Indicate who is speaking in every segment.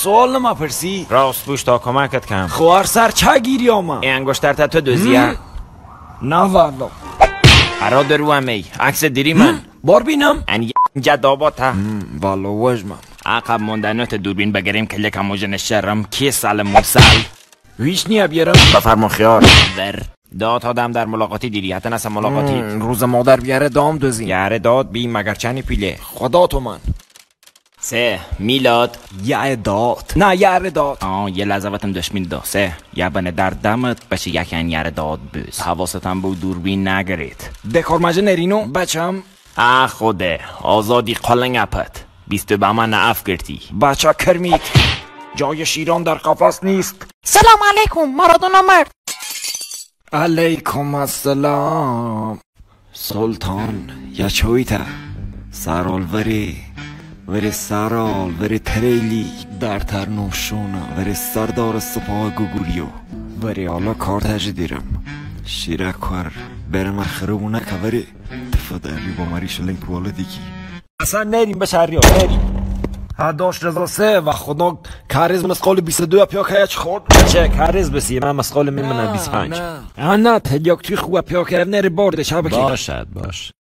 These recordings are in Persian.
Speaker 1: سوال نما پرسی
Speaker 2: راست بوش تا کمکت کم
Speaker 1: خوار سر چه گیری آما
Speaker 2: این انگشتر تا تو دوزیه
Speaker 1: نه والا
Speaker 2: ارا درو امی عکس دیری من
Speaker 1: بار بینم
Speaker 2: اینجا دابات ها
Speaker 1: والا وجمم
Speaker 2: عقب موندنات دوربین بگیریم که لکم موجن شرم کی سال موسل
Speaker 1: ویش نیا بیارم
Speaker 2: بفرما خیار در داد آدم در ملاقاتی دیری حتی نسا ملاقاتی
Speaker 1: روز مادر بیاره دام دوزی
Speaker 2: یاره داد بی مگر چنی پیله
Speaker 1: خدا تو من
Speaker 2: 3 میلاد
Speaker 1: یه داد نه یاره داد
Speaker 2: یه لحظه وقتم دشمین دا 3 یه بنه در دمت بشه یکن یاره داد بز حواستم بود دوربین نگرید
Speaker 1: دکار مجه نرینو بچم
Speaker 2: خوده آزادی قلنگ اپت 20 به من نعف گرتی
Speaker 1: بچه کرمید جای شیران در قفص نیست
Speaker 3: سلام علیکم مارادونا مرد
Speaker 1: علیکم السلام سلطان یا چویتا سرال وری سرال وری تریلی در ترنوشونا وری سردار سپاه گوگولیو وری حالا کارتج دیرم شیرک کار برم خروبونه که وری تفادری با مری شلنگ پوالا دیگی اصلا نریم بشهری ها نریم داشت رضا 3 و خدا کاریز مسقال 22 پیا که اچ خود
Speaker 2: چه کاریز بسی من مسقال میمونم 25
Speaker 1: نه تلیاک توی خوب پیا که نره برده شبکه
Speaker 2: باشد باش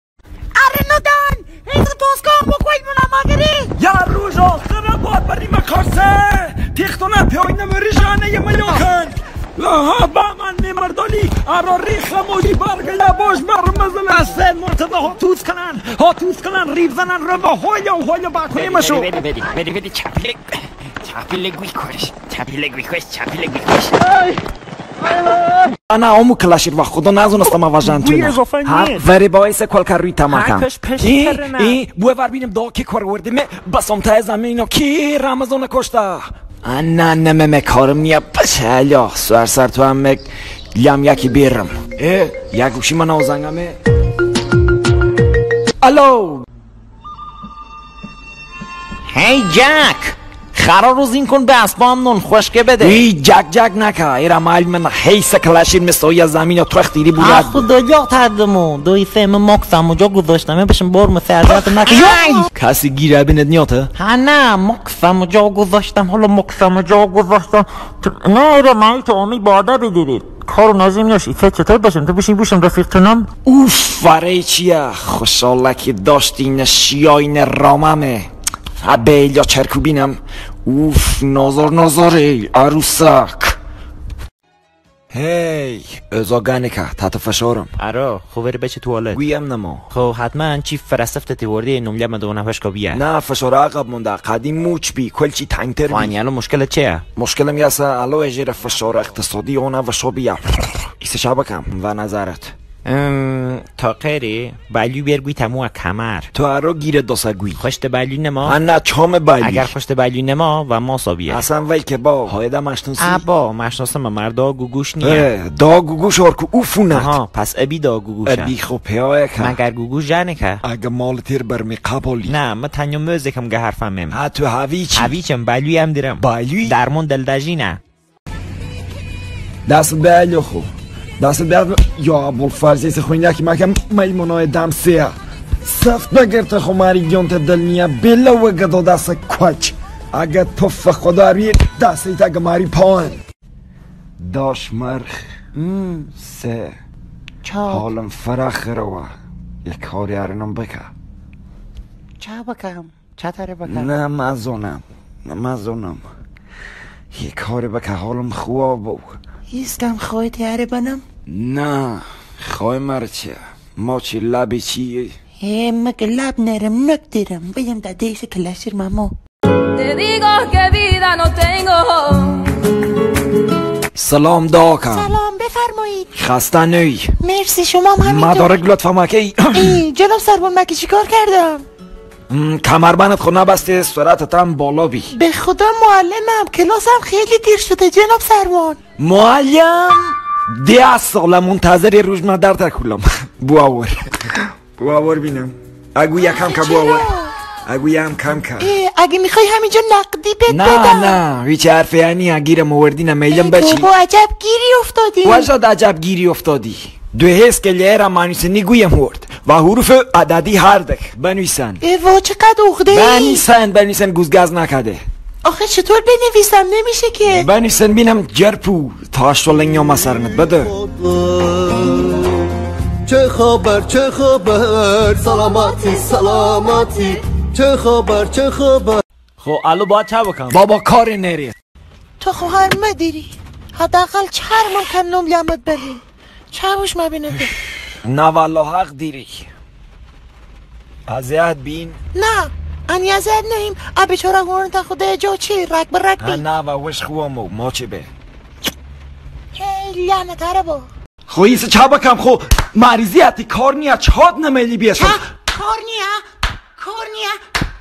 Speaker 3: ارنودان هیز بازگاه بکوی منم آگری
Speaker 1: یا روز آخر باد بریم کارسه تیختونه پیای نمری جانه ملیوکن ها با من میمردالی ارا ریخ موجی برگل باش مرمزن از فیل مرتبه ها توز کنن ریب زنن رو با هویا باکوی مشو
Speaker 2: بری چپیلگوی کش
Speaker 1: انا امو کلاشیر و خدا نزونستم اوژن تو وری باعث کل کر روی تمکم این بوه ور بینیم دا کی کار وردیم بسام ته زمین کی رمضان کشته نه کارم نیا بشه الیا سر تو هم لیم یکی بیرم یک گوشی من آزنگمه الو
Speaker 2: هی جک خرا روز این کن به اسبام نون خوشکه بده
Speaker 1: ای جک نکه ایرم علم حیث کلاشیر مثل یا زمین یا تو اختیری بود
Speaker 3: خدا جا تردمون دوی فهم مکسم و جا گذاشتم بشم بار مسرزت نکه
Speaker 1: کسی گیره بینت نیاته؟
Speaker 3: نه مکسم و جا گذاشتم نه ایرم های تو آمی باده بگیرید کارو نازیم یاشی فکر چطور باشم تو بشین بوشم رفیق تونم
Speaker 1: اوف فرای چیه خوشحاله که داشتی این شیاین راممه بیل یا چرکوبینم اوف نازار ای عروسک هی ازا گنکه تحت فشارم
Speaker 2: ارا خوبه بچه توالت
Speaker 1: گویم نما
Speaker 2: خب حتما چی فرستفته وردی نمله من دو نفش بیه
Speaker 1: نه فشار عقب مونده قدیم موچ بی کل چی تنگتر بی
Speaker 2: وانی الان مشکل چیه؟
Speaker 1: مشکلم یاسه الو اجیر فشار اقتصادی اونه و شابیه ایسه شبکم و نظرت
Speaker 2: تا قیری بلیو بیرگوی تمو کمر
Speaker 1: تو ارا گیره داسگوی
Speaker 2: خوشت بلیو نما
Speaker 1: نه چام بلی
Speaker 2: اگر خوشت بلیو نما و ما صابیه
Speaker 1: اصلا وی که با هایده مشنوسی
Speaker 2: با مشناسم مردا گوگوش نیه
Speaker 1: دا گوگوش آرکو اوفونت
Speaker 2: پس ابی دا گوگوشه
Speaker 1: ابی خو پیاه که
Speaker 2: مگر گوگوش جنه که
Speaker 1: اگه مال تیر برمی قبالی
Speaker 2: نه من تنیا موزیکم گه حرفم میم
Speaker 1: تو هویچم
Speaker 2: بلیوی هم دیرم
Speaker 1: بلیوی
Speaker 2: درمون دلدجی نه
Speaker 1: دست بلیو خوب دست بیاد یا ابوالفرز ایسه خوینده که مکم میمونای دمسیه سفت بگرت خو مریگیون تا دل نیه بلا و گدو دست کچ اگه توف خدا روی دست ایتا اگه مری پاین داش مرخ 3 حالم فرخ روه یک کاری ارنم بکه
Speaker 3: چه بکم؟ چه تره بکم؟
Speaker 1: نه مزونم یک کاری بکه حالم خواه بو
Speaker 3: ایستم خواه تیاره بنم؟
Speaker 1: نه خواه مرچه ما چی لبی چیه
Speaker 3: مگه لب نرم نک دیرم بیم دا دیش کلاشیر مامو
Speaker 1: سلام داکم
Speaker 3: سلام بفرمایید
Speaker 1: خسته نی
Speaker 3: مرسی شما هم همینطور
Speaker 1: مدارک لطفا مکی
Speaker 3: جناب سربان مکی چی کار کردم؟
Speaker 1: کمربندت خود نبسته صورتت هم بالا بی
Speaker 3: به خدا معلمم کلاسم خیلی دیر شده جناب سربان
Speaker 1: معلم 10 ساله منتظر روز من در تکولم بو آور بینم اگو یکم که بو آور اگو یم کم که
Speaker 3: اگه میخوای همینجا نقدی بد بدم
Speaker 1: نه هیچ حرفه یعنی اگیر موردی نمیلم بچی
Speaker 3: تو با عجب گیری افتادی
Speaker 1: وجد عجب گیری افتادی دو هست که لیره منویسه نگویم ورد و حروف عددی هر دک بنویسن
Speaker 3: وا چقدر اخده
Speaker 1: بنویسن گوزگز نکده
Speaker 4: آخه چطور بنویسم نمیشه که
Speaker 1: بنویسن بینم جرپو تا اشتولنگ یا مسرنت بده.
Speaker 5: چه خبر سلامتی سلامتی چه خبر
Speaker 6: خب الو باید چه بکنم؟
Speaker 1: بابا کار نرید
Speaker 4: تو خواهر مدیری حداقل چهار ممکن نملیمت ببین چهوش مبینده
Speaker 1: نه والله حق دیری ازیاد بین
Speaker 4: نه انی ازیاد نهیم ابی چورا گورن تا خوده جو چی رک بر رک بین
Speaker 1: نه و وش خوامو ما چه به
Speaker 4: هی لعنت هره با
Speaker 1: خویسه چه بکم خو مریضی حتی کار نیا چهاد نمیلی بیشم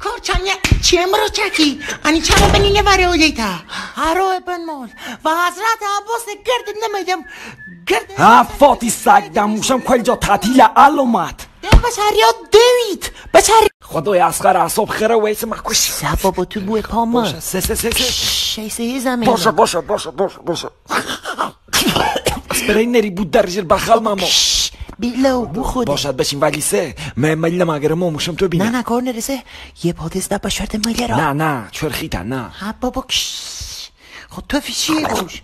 Speaker 4: کار چانیا چیم رو چکی انی چرا بنینه بره اولیتا هرو ابن مول و حضرت عباس گرد نمیدم
Speaker 1: ها فاتی سگ دموشم کل جا تعطیل علومت
Speaker 4: بچریا دوید بچری
Speaker 1: خدای اسخر اعصاب خیره ویسه مکوش
Speaker 4: سبا با تو بوی پامه
Speaker 1: باشه سه
Speaker 4: شیسه زمین
Speaker 1: باشه اسپری نری بود در جیر بخل ماما
Speaker 4: بیلو بو خوده
Speaker 1: باشد بشین ولی سه ملیلم اگر ما موشم تو بینه
Speaker 4: نه کار نرسه یه پادست دب بشورد ملی را
Speaker 1: نه چرخیتن نه
Speaker 4: ها بابا خود تو فیچیه باش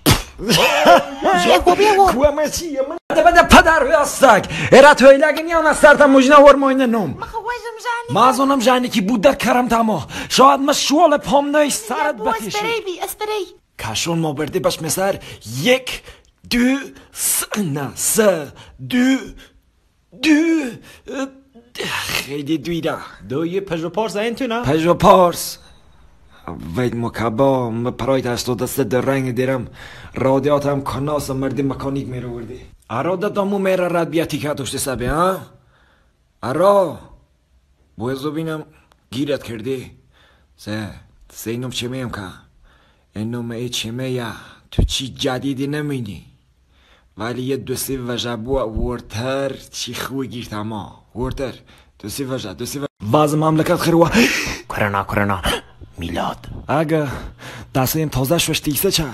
Speaker 4: بیا
Speaker 1: کوامه چیه من بده پدر هستگ ارات هیلگنی آن استرتم مجنه ورماینه نوم مازونم جانی کی بود در کرم تما شاید ما شوال پام نای سرت بکشی
Speaker 4: اسپری
Speaker 1: کشون ما برده باش مسر یک دو سه دو خیلی دویده
Speaker 6: دوی پژو پارس این تو نه؟
Speaker 1: پژو پارس وید مکبا پرایت هست و دست در رنگ دیرم رادیات هم کناس مردی مکانیک میره وردی ارا دادامو میره رد بیاتی که دوشتی سبی ها ارا بویزو بینم گیرت کردی سه اینم چه میم که اینم ای چه میم تو چی جدیدی نمینی ولی یه دوستی وجه بو ورتر چی خوی گیرت اما ورتر دوستی وجه واز مملکت خیروا
Speaker 2: کرونا میلاد
Speaker 1: اگه دستیم تازه شوشتیسه چه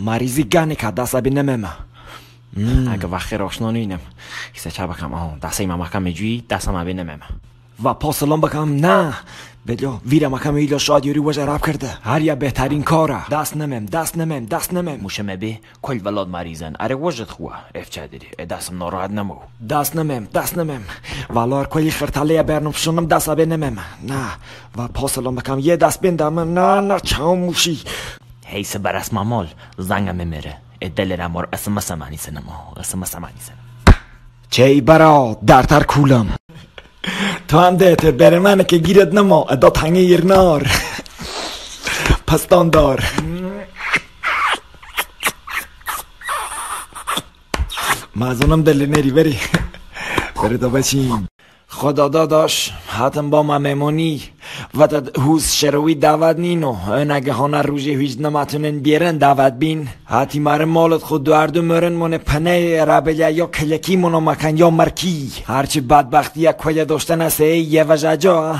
Speaker 1: مریضی گنی که دست بی نمیم
Speaker 2: اگه وقت راشنا نینم کسه چه بکم دستیم مکم جوی دستم بی نمیم
Speaker 1: و پاسلان بکم نه بلو ویرم اکم ایلا شاید یوری وجه رب کرده هر یا بهترین کاره دست نمیم
Speaker 2: موشم بی کل ولاد مریضن اره وجد خواه افچه دیری دستم ناراحت نمو
Speaker 1: دست نمیم والار کلی خرطاله برنم شونم دست بی نمیم نه و پاسلان بکم یه دست بندم نه چاو موشی
Speaker 2: حیث بر اسم مال زنگم میره دل رمار اسم سمانی سنم
Speaker 1: چه ای برا درتر کولم تو هم دهتر بره منه که گیرد نما ادا تنگه یرنار پستان دار مازونم دلی نری بری تا بچیم خدا داداش حتم با ما میمونی و تا هوز شروی دعوت نینو نگه هانا روژه هیچ نماتونن بیرن دعوت بین حتی ماره مالت خود دو مرن من پنه رابلیا یا کلکی منو مکن یا مرکی هرچی بدبختی یا کویه داشتن است یه وجه جا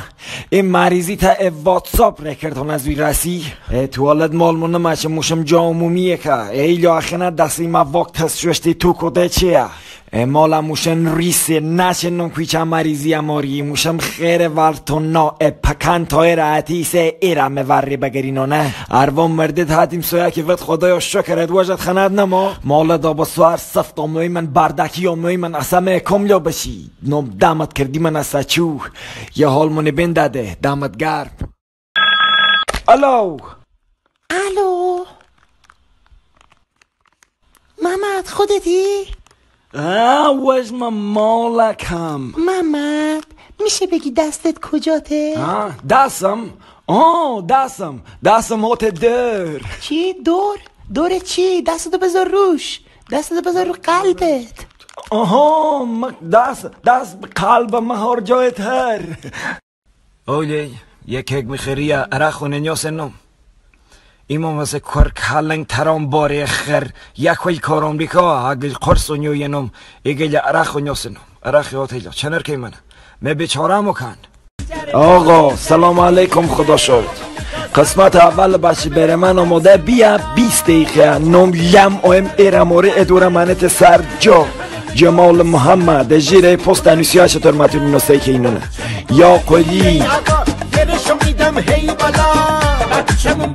Speaker 1: این مریضی تا واتساپ رکردان از وی رسی توالت مال منو مچه موشم جا عمومیه که ایلو اخینا دستی ما وقت هست شوشتی تو کده چیه مالا موشن ریسه نشه نمکویچه مریضی اماری موشم خیر ورتون نا پکن تای راحتی سه ایرم وری بگرینو نه اروان مردد حتیم سویا که وقت خدایا شکرت وجد خند نما مالا دا با سوار صفت آموی من بردکی آموی من اسمه کملو بشی نم دامت کردی من از سچو یه حال منی بندده دامت گرب الو
Speaker 4: محمد خودتی؟
Speaker 1: وجم مالکم
Speaker 4: محمد میشه بگی دستت کجاته؟
Speaker 1: دستم هات دور
Speaker 4: چی؟ دور چی؟ دستتو بذار روش دستتو بذار رو قلبت
Speaker 1: دست قلبم هر جای تر اولی یک میخری عرق و ننیاس نم ایمان واسه کار کلنگ ترام باره خر یک وی کاران بیکا اگل قرص و نیوینم اگل عرق و نیاسنم عرق هاتیلا چنر که منه می بیچاره مکن آقا سلام علیکم خدا شد قسمت اول بچه بره من آماده بیا 20 دقیقه نم لم اویم ایرموری ادور منت سر جمال محمد جیره پست انوسیا چطور متونی نسته که اینونه یا قلی
Speaker 2: بچه‌مون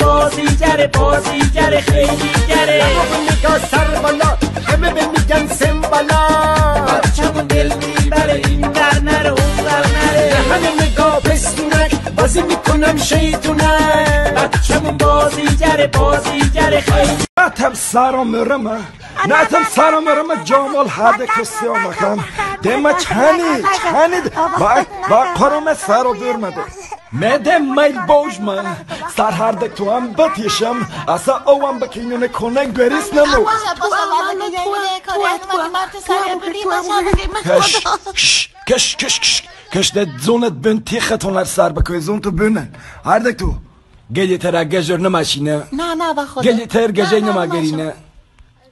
Speaker 2: بازیگره خیلی گره.
Speaker 5: نگاه سر بالا همه به میگن سم بالا.
Speaker 2: بچه‌مون دل میبره این در نره اون در نره.
Speaker 5: همه نگاه پستونک بازی میکنم شیطونک.
Speaker 2: بچه‌مون بازیگره خیلی.
Speaker 7: نتم سرامرمه جامال هرده کسی آمکم دمه چنید با قرم سر و برمده مدم میل بوجمه سر هرده تو هم بتیشم اصلا اوام بکینونه کنه گریس نمو کش ده زونت بین تیختونlar سر بکوی زون تو بینن هرده تو گلی تر گجر نماشینه
Speaker 4: نه بخدا
Speaker 7: گلی تر گجر نماگرینه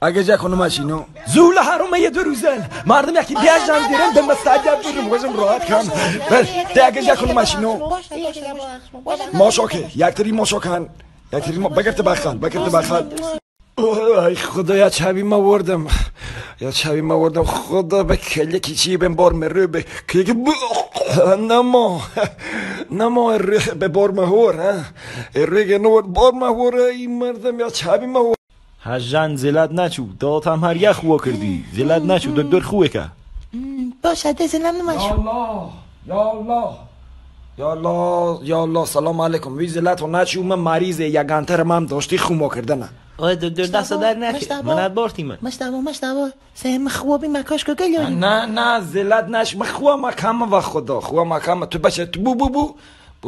Speaker 7: اگه جا کنم ماشینو زول هرومه یه دو روزن مردم یکی بیاجم دیرم به مستعجب بریم وزم راحت کن ده اگه جا کنم ماشینو ماشاکه یکتری ماشاکن یکتری بگرد بخل ای خدا یا چابی ما وردم خدا به کلی کیچی بین بار مرو به که نما به بار مهور ریگ نور بار مهور این مردم یا چابی ما
Speaker 6: هجان زلت نچو داد هم هر یخ وا کردی زلت نچو دکتر خوبه که
Speaker 4: باشه دزنم نماشو
Speaker 7: یا الله سلام علیکم وی زلت و نچو من مریضه یگانتر من داشتی خوما کردنه
Speaker 6: آه دکتر دست در نکه منت بارتی من
Speaker 4: مشتبه سهم خوابی مکاش که گلیانی
Speaker 7: نه زلت نش من خواه مکم و خدا تو بچه تو بو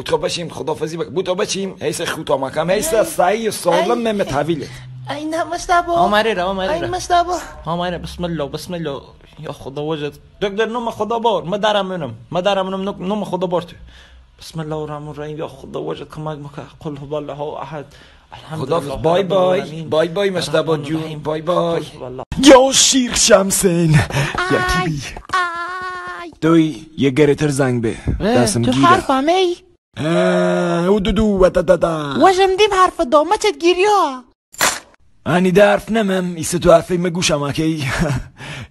Speaker 7: تو بچیم خدافزی بو تو بچیم حیث خوتا مکم حیث سعی سالم ممت حویلت
Speaker 4: اینا مشتبه
Speaker 6: آمره
Speaker 4: این مشتبه
Speaker 6: آمره بسم الله یا خدا وجد دکتر نم خدا بار مدرم نم خدا بار تو بسم الله الرحمن الرحیم یا خدا وجد کمک مکه قل هو الله احد
Speaker 7: خدا بای مشتبه جون بای یا شیر شمسین یکی بی دوی یه گریتر زنگ به دستم گیره
Speaker 4: تو حرفم ای
Speaker 7: او دو
Speaker 4: وجم دیم حرف دامتت گیری ها
Speaker 7: انی درف نمم ایسه تو حرفی مگوشم اکی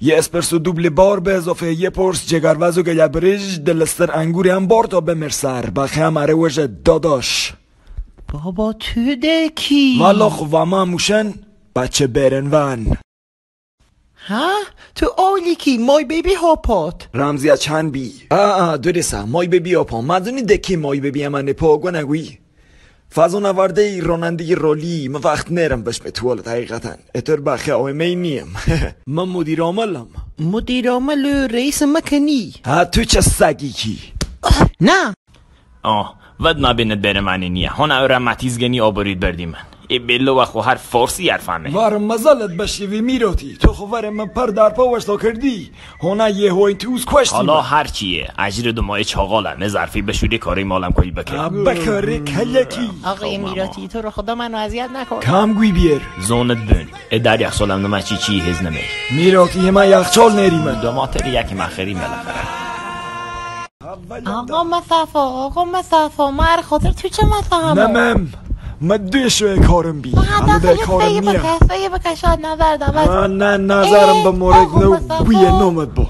Speaker 7: یه اسپرسو دوبل بار به اضافه یه پرس جگرواز و گلبرج دلستر انگوری هم بار تا بمرسر بخی هم اره وجه داداش
Speaker 4: بابا تو دکی
Speaker 7: والا خواه موشن بچه برنون
Speaker 4: ها؟ تو اولی کی مای بیبی هاپات
Speaker 7: رمزی از چند بی درسته مای بیبی هاپا مدونی دکی مای بیبی همانه پاگو نگوی فضا نورده رانندگی رولی من وقت نرم بشم توالت حقیقتا اتر بخی آمه نیم من مدیر عامل
Speaker 4: رئیس مکنی
Speaker 7: ها تو چه سگی کی
Speaker 4: نه
Speaker 2: ود نبیند بره منی نیه هونه او رمتیزگنی آبرید بردی من ای بلو و خو هر فارسی حرفمه
Speaker 7: وارم مزالت بشیوی میروتی تو خو وارم من پر در پا وشتا کردی هونه یه هوین توز کشتی
Speaker 2: حالا هر چیه اجر دو ماه چاقاله نه ظرفی بشوری کاری مالم کوی
Speaker 7: بکاری کلکی
Speaker 4: آقای میراتی تو رو خدا منو اذیت نکن
Speaker 7: کم گوی بیر
Speaker 2: زونت بین ای در یخسالم نمه چی هز نمی
Speaker 7: میراتی همه یخچال نیریمن
Speaker 2: دوماتر یکی مخری ملخره
Speaker 4: آقا مصطفا مر خاطر تو چه مفهمه
Speaker 7: نمم مدوی شوی کارم بی
Speaker 4: همه ده کارم نیه فیه بکشاد نظر دوست
Speaker 7: نه نظرم به مورد نو بوی نومد با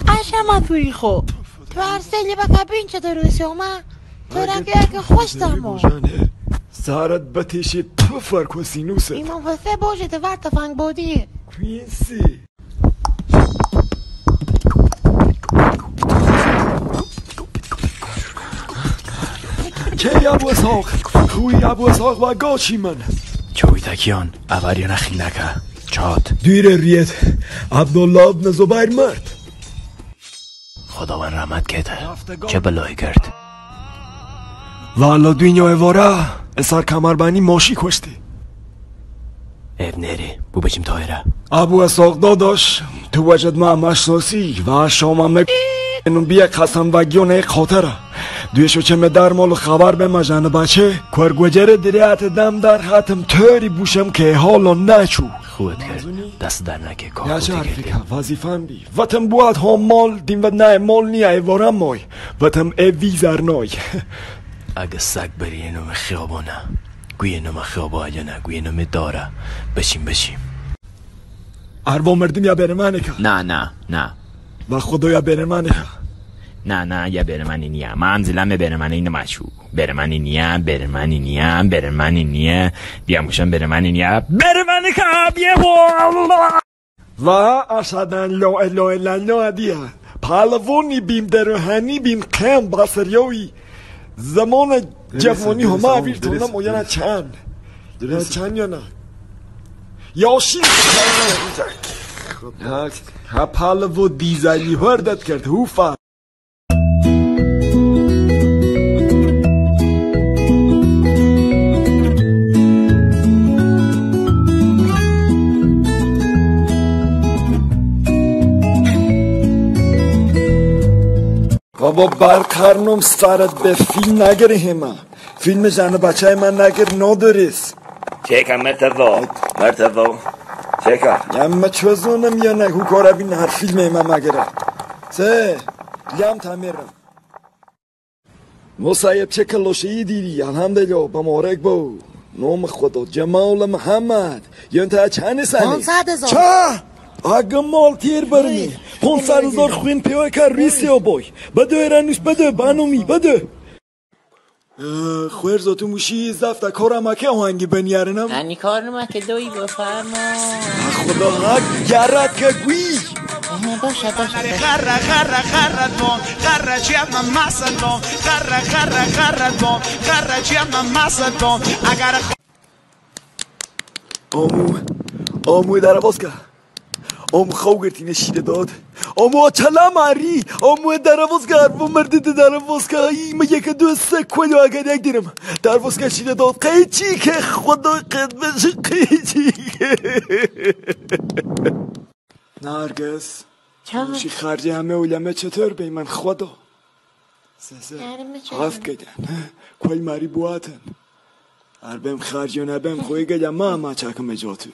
Speaker 4: اشم توی خوب تو هر سیلی بکه بین چه دروسی اومه تو رنگه که خوش دمو
Speaker 7: سهرت بتیشی تو فرکو سینوسه
Speaker 4: ایمان وفه باشه تو ور تفنگ بودی
Speaker 7: کوینسی کی ابو اسحاق خوی ابو اسحاق و گاچی من
Speaker 2: چوی تکیان اوری نخی نکه چاد
Speaker 7: دیر ریت عبدالله ابن زبیر مرد
Speaker 2: خداوند رحمت کده چه بلایی کرد
Speaker 7: والا دنیا واره اثر کمربندی ماشی کشتی
Speaker 2: اب نری بو بچیم تایره
Speaker 7: ابو اسحاق داداش تو وجد ما مشناسی و شامم اینو بیا قسم و گیونه خاطره دویشو چه در مالو خبر به مجنه بچه کرگوجر دریعت دم در ختم تاری بوشم که حالا نچو
Speaker 2: خودت کرد دست در نکه کار
Speaker 7: یا چه حرفی که وظیفم بی وطم بود ها مال دیم و نه مال نیه ایوارم مای وطم ویزر نای
Speaker 2: اگه سگ بری اینو خیابانه گوی اینو خیابانه یا نه گوی اینو داره بشیم
Speaker 7: اروا مردم یا بره منه که
Speaker 2: نه
Speaker 7: و خدا یا بره منه که
Speaker 2: نه یه برمنینیه منزلم برمنین مشو برمنینیه بیاموشم برمنینیه برمنی کابیه
Speaker 7: و اشهدن لا اله الا الله دیه پهلوانی بیم دروهنی بیم قیم بسریوی زمان جوانی همه اویرتونم و یعنی چند یا نه یاشین ها پهلو دیزلی هردت کرد هوفا بابا برقرنم سرت به فیلم نگره همه فیلم زن و بچه من نگر نداریست
Speaker 1: چکم مرتضا چکم
Speaker 7: یمه چوزونم یا نه هو کاره بین هر فیلم من مگره سه لیم تمیرم مصیب چه کلوشهی دیدی الحمدلله بمارک با نام خدا جمال محمد یون تا چند سالی
Speaker 4: 500,000
Speaker 7: چه؟ اگه مال تیر برمی 500,000 خوین پیوی که ریسی ها بای بده ایرانیش بده بانومی بده خویر تو موشی زفت کارم که آهنگی بنیارنم
Speaker 4: انی کارم که دوی بفرما
Speaker 7: خدا ها گرد که گوی
Speaker 4: باشه
Speaker 7: آمو در باز که آمو خواه گرتینه شیره داد آمو چلا ماری آمو در باز که هربو مردی در باز که ایمه یک دو سه کلی اگر یک دیرم در باز که شیره داد قیچی که خدا قدمش قیچی که نرگس موشی خرجی همه علمه چطور بی من خدا حف کدن کوی ماری بواتن هر بهم خرجی و نبهم خوی گلم ما چکم جاتو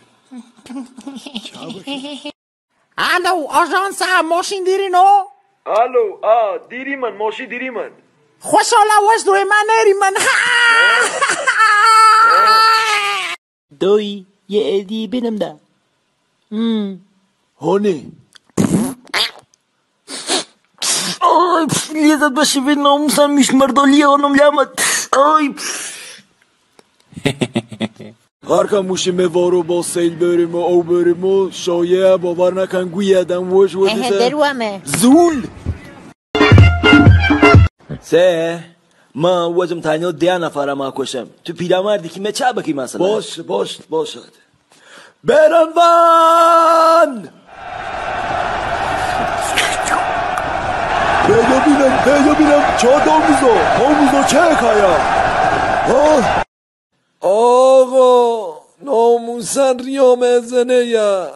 Speaker 4: الو آژانس ماشین دیری نو
Speaker 7: الو دیری من ماشی دیری من
Speaker 4: خوشحالا وش دوی من نری من
Speaker 6: دوی یه ایدی بینم ده
Speaker 7: هونه
Speaker 6: لیزت باشی به ناموسم میش مردالی آنم لیامد
Speaker 7: هر که موشی موارو با سیل بریم و او بریم و شایه باور نکن گوی ادم وش
Speaker 4: دروامه
Speaker 7: زول
Speaker 6: سه ما وزم تانیو 10 نفرم آکوشم تو پیرامردی که چه بکی مثلا
Speaker 7: باشد برنوان پیدا بینم چه آموزو چه کایا آقا ناموسن ریام ازنه یا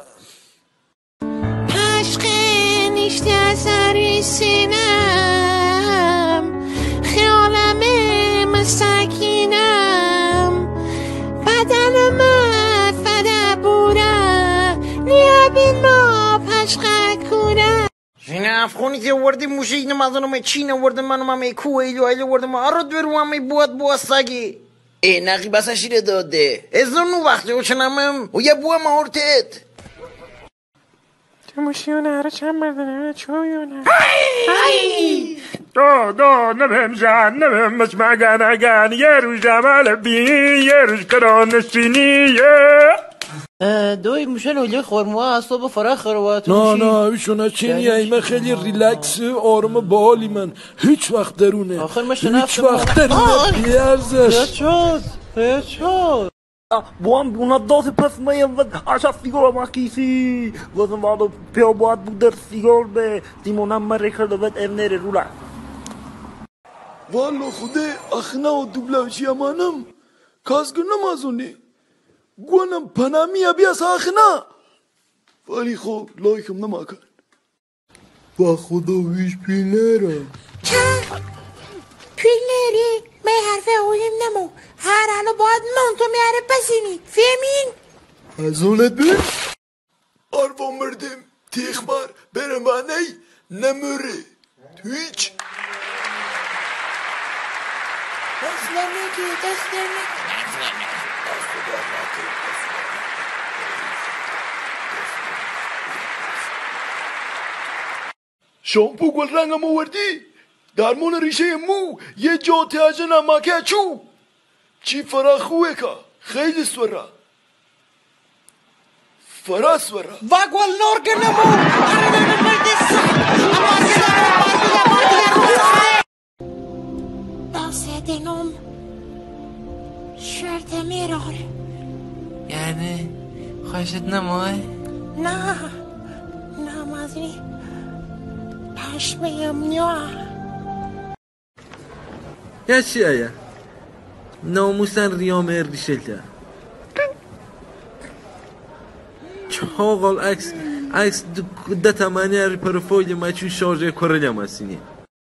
Speaker 8: عشق نیشته سری سینم خیالم مسکینم بدن من فده بوره نیا بینا پشقه کوره
Speaker 4: این افغانی که وردی موشه اینم از اونم چین وردم منم همه کوه ایلو وردم آرد برو همه بود سگی ای نقی بسا شیره داده از اون وقتی او چنمم و یه بوه مهورتت
Speaker 8: تو موشیونه هره چند مردنه چویونه
Speaker 3: دا نمیم جان نمیم مجمعگان یه روش جمال بینی یه روش کرانشینی
Speaker 4: دوی موشه نولی خورموه اصلا فرا خروات
Speaker 7: نه ایشونه چینی ایمه خیلی ریلکس آرام بالی من هیچ وقت درونه هیچ وقت درونه بیارزش
Speaker 6: چود بوام بونادات پس میم و عشق سیگار مکیسی وزن بعدو پیا باید بود در سیگار به دیمونم مره کرده بد امنره رولا
Speaker 7: والا خوده اخنا و دوبلاوشی امانم کازگونم ازونه گوانم پنامی بیاس اخنا ولی خوب لایکم نماکن با خدا ویش پیلره
Speaker 4: پیلری من حرفه اویم نمو هر حالا باید منتو میاره پسینی فهمین
Speaker 7: از اونت بیر آربا مردم تیخمار برمانه نموره تو هیچ شامپو گل رنگم آوردی درمون ریشه مو یه جا تیاج نمکه چو چی فرا خوه که خیلی سورا فرا سورا
Speaker 4: واقوال نور نمو
Speaker 8: دنم شرط میرار
Speaker 9: یعنی خوشت نماه؟
Speaker 8: نه نمازی پشمیم نیا
Speaker 9: یا چی آیا؟ ناموسن ریام اردیشلده چاقال عکس ده تمانی هری پروفایل ما چون شارژه کرلیم هستینی